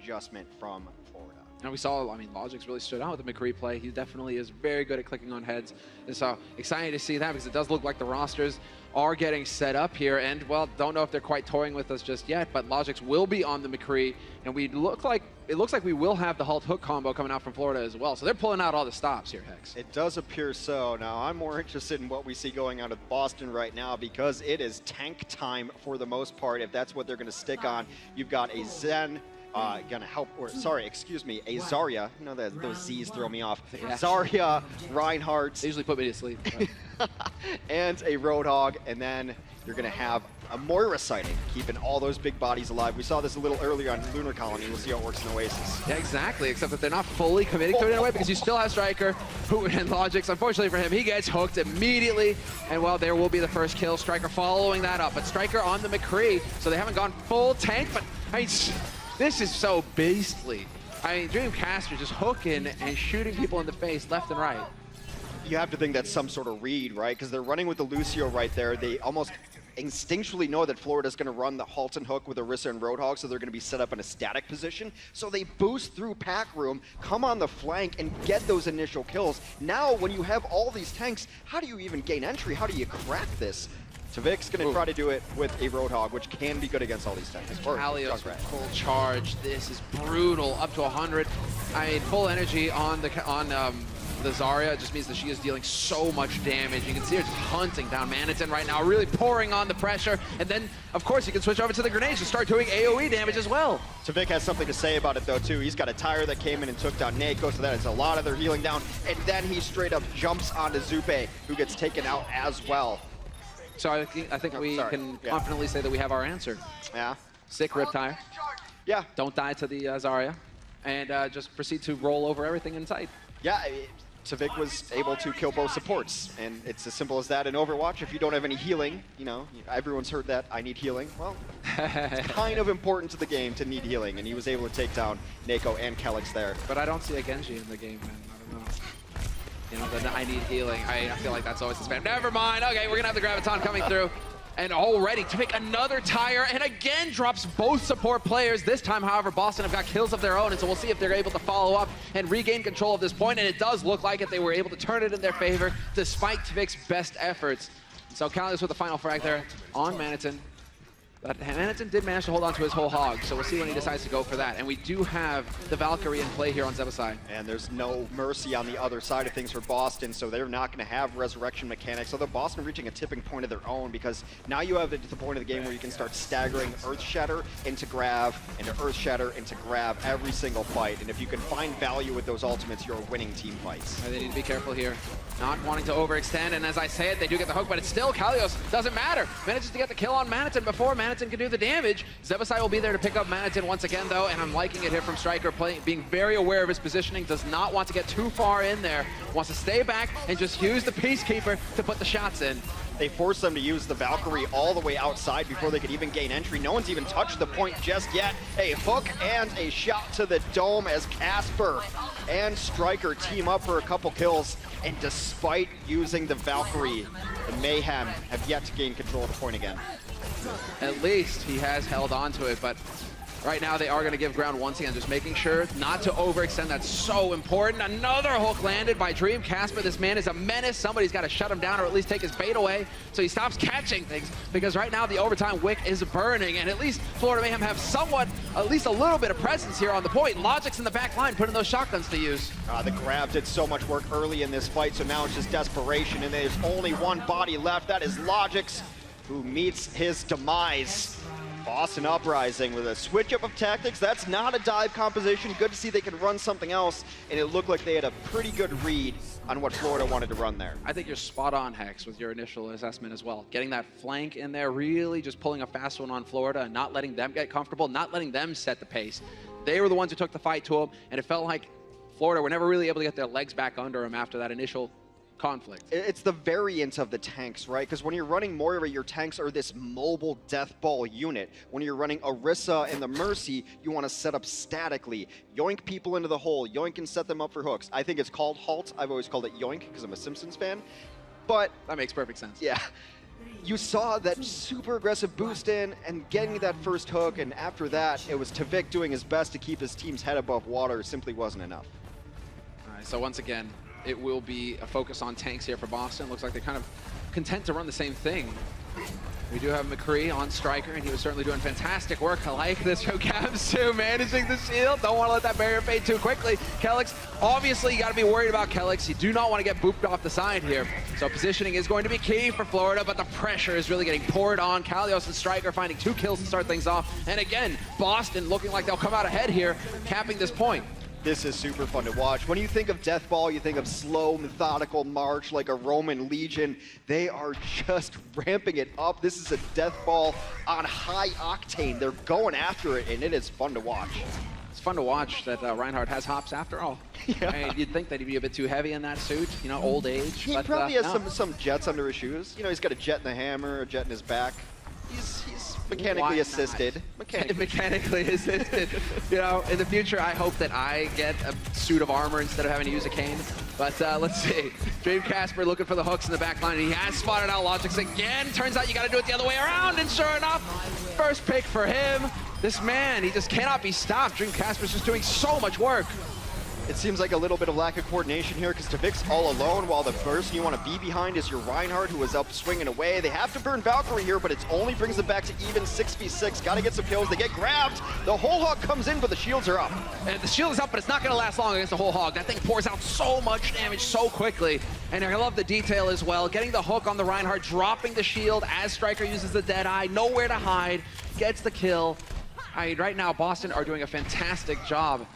adjustment from Florida. And we saw, I mean, Logic's really stood out with the McCree play. He definitely is very good at clicking on heads. And so exciting to see that because it does look like the rosters are getting set up here. And, well, don't know if they're quite toying with us just yet, but Logic's will be on the McCree. And it looks like we will have the Halt Hook combo coming out from Florida as well. So they're pulling out all the stops here, Hex. It does appear so. Now, I'm more interested in what we see going out of Boston right now because it is tank time for the most part. If that's what they're going to stick on, you've got a Zen, gonna help, or sorry, excuse me, a Zarya. You know that those Z's throw me off. Yeah. Zarya, Reinhardt. They usually put me to sleep. And a Roadhog, and then you're gonna have a Moira sighting, keeping all those big bodies alive. We saw this a little earlier on Lunar Colony. We'll see how it works in Oasis. Yeah, exactly, except that they're not fully committing to it in a way because you still have Striker, who, and Logic's, unfortunately for him, he gets hooked immediately, and well, there will be the first kill. Striker following that up, but Striker on the McCree, so they haven't gone full tank, but I mean, this is so beastly. I mean, Dreamcaster just hooking and shooting people in the face left and right. You have to think that's some sort of read, right? Because they're running with the Lucio right there. They almost instinctually know that Florida's going to run the Halt and Hook with Orisa and Roadhog, so they're going to be set up in a static position. So they boost through pack room, come on the flank, and get those initial kills. Now, when you have all these tanks, how do you even gain entry? How do you crack this? Tavic's going to try to do it with a Roadhog, which can be good against all these tanks. Kalios with full charge. This is brutal. Up to 100. I mean, full energy on the Zarya just means that she is dealing so much damage. You can see her just hunting down Manitin right now, really pouring on the pressure. And then, of course, you can switch over to the grenades and start doing AoE damage as well. Tavic has something to say about it, though, too. He's got a Tire that came in and took down Nako, so that is a lot of their healing down. And then he straight up jumps onto Zupe, who gets taken out as well. So I think we can confidently say that we have our answer. Yeah. Sick Riptire. Yeah. Don't die to the Zarya. And just proceed to roll over everything in sight. Yeah, Tavic was able to kill both supports. And it's as simple as that in Overwatch. If you don't have any healing, you know, everyone's heard that, I need healing. Well, it's kind of important to the game to need healing. And he was able to take down Nako and Kelix there. But I don't see a Genji in the game, man. I don't know. You know, the I need healing. I feel like that's always the spam. Never mind. Okay, we're going to have the Graviton coming through. And already to pick another Tire, and again drops both support players. This time, however, Boston have got kills of their own, and so we'll see if they're able to follow up and regain control of this point. And it does look like it. They were able to turn it in their favor, despite Tvic's best efforts. So Kalios with the final frag there on Manitin. But Manitin did manage to hold on to his whole hog, so we'll see when he decides to go for that. And we do have the Valkyrie in play here on Zebasai. And there's no mercy on the other side of things for Boston, so they're not going to have resurrection mechanics. Although Boston reaching a tipping point of their own, because now you have it to the point of the game where you can start staggering Earth Shatter into Grav, into Earth Shatter into Grav every single fight. And if you can find value with those ultimates, you're winning team fights. They need to be careful here. Not wanting to overextend, and as I say it, they do get the hook, but it's still Kalios. Doesn't matter. Manages to get the kill on Manitin before Manitin can do the damage. Zebasai will be there to pick up Manitin once again, though, and I'm liking it here from Striker, being very aware of his positioning, does not want to get too far in there, wants to stay back and just use the Peacekeeper to put the shots in. They forced them to use the Valkyrie all the way outside before they could even gain entry. No one's even touched the point just yet. A hook and a shot to the dome as Casper and Striker team up for a couple kills. And despite using the Valkyrie, the Mayhem have yet to gain control of the point again. At least he has held on to it, but right now they are going to give ground once again, just making sure not to overextend. That's so important. Another hook landed by Dreamcasper. This man is a menace. Somebody's got to shut him down or at least take his bait away so he stops catching things, because right now the overtime wick is burning, and at least Florida Mayhem have somewhat, at least a little bit of presence here on the point. Logic's in the back line putting those shotguns to use. The Grav did so much work early in this fight, so now it's just desperation, and there's only one body left. That is Logic's, who meets his demise. Boston Uprising with a switch up of tactics. That's not a dive composition. Good to see they can run something else, and it looked like they had a pretty good read on what Florida wanted to run there. I think you're spot on, Hex, with your initial assessment as well. Getting that flank in there, really just pulling a fast one on Florida and not letting them get comfortable, not letting them set the pace. They were the ones who took the fight to them, and it felt like Florida were never really able to get their legs back under them after that initial conflict. It's the variant of the tanks, right? Because when you're running Moira, your tanks are this mobile death ball unit. When you're running Orisa and the Mercy, you want to set up statically. Yoink people into the hole. Yoink and set them up for hooks. I think it's called Halt. I've always called it Yoink because I'm a Simpsons fan. But that makes perfect sense. Yeah. you saw that super aggressive boost in and getting that first hook, and after that, it was Tavik doing his best to keep his team's head above water. Simply wasn't enough. All right, so once again, it will be a focus on tanks here for Boston. Looks like they're kind of content to run the same thing. We do have McCree on striker, and he was certainly doing fantastic work. I like this from Cavs too, managing the shield. Don't want to let that barrier fade too quickly. Kelix, obviously you got to be worried about Kelix. You do not want to get booped off the side here. So positioning is going to be key for Florida, but the pressure is really getting poured on. Kalios and Striker finding 2 kills to start things off. And again, Boston looking like they'll come out ahead here, capping this point. This is super fun to watch. When you think of Death Ball, you think of slow, methodical march like a Roman legion. They are just ramping it up. This is a Death Ball on high octane. They're going after it, and it is fun to watch. It's fun to watch that Reinhardt has hops after all. Yeah. I mean, you'd think that he'd be a bit too heavy in that suit, you know, old age. He but, probably has no. some jets under his shoes. You know, he's got a jet in the hammer, a jet in his back. He's mechanically assisted. Mechanically assisted. You know, in the future, I hope that I get a suit of armor instead of having to use a cane. But let's see. Dream Casper looking for the hooks in the back line, and he has spotted out Logix again. Turns out you got to do it the other way around, and sure enough, first pick for him. This man, he just cannot be stopped. Dream Casper's just doing so much work. It seems like a little bit of lack of coordination here because Tavik's all alone while the person you want to be behind is your Reinhardt, who is up swinging away. They have to burn Valkyrie here, but it only brings them back to even 6v6. Got to get some kills. They get grabbed. The whole hog comes in, but the shields are up. And the shield is up, but it's not going to last long against the whole hog. That thing pours out so much damage so quickly. And I love the detail as well. Getting the hook on the Reinhardt, dropping the shield as Striker uses the Deadeye. Nowhere to hide. Gets the kill. Right now, Boston are doing a fantastic job.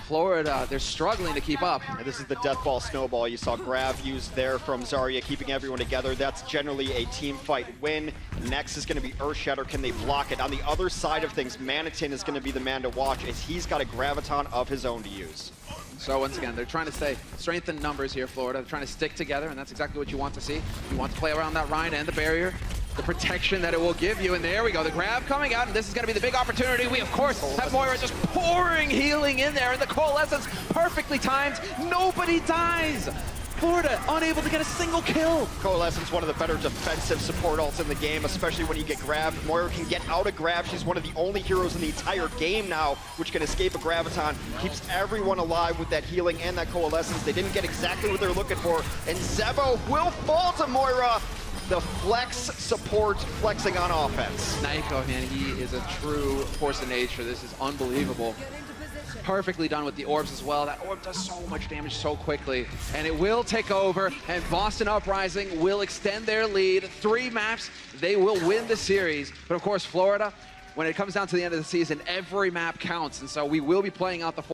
Florida, they're struggling to keep up. And this is the Death Ball Snowball. You saw Grav used there from Zarya, keeping everyone together. That's generally a team fight win. Next is going to be Earthshatter. Can they block it? On the other side of things, Manitin is going to be the man to watch as he's got a Graviton of his own to use. So once again, they're trying to stay strength in numbers here, Florida. They're trying to stick together, and that's exactly what you want to see. You want to play around that Rhine and the barrier, the protection that it will give you, and there we go. The grab coming out, and this is going to be the big opportunity. We, of course, have Moira just pouring healing in there, and the Coalescence perfectly timed. Nobody dies. Florida unable to get a single kill. Coalescence, one of the better defensive support ults in the game, especially when you get grabbed. Moira can get out of grab. She's one of the only heroes in the entire game now which can escape a Graviton. Keeps everyone alive with that healing and that Coalescence. They didn't get exactly what they're looking for, and Zebo will fall to Moira. The flex support flexing on offense. Naiko, man, he is a true force of nature. This is unbelievable. Perfectly done with the orbs as well. That orb does so much damage so quickly. And it will take over, and Boston Uprising will extend their lead. 3 maps, they will win the series. But of course, Florida, when it comes down to the end of the season, every map counts. And so we will be playing out the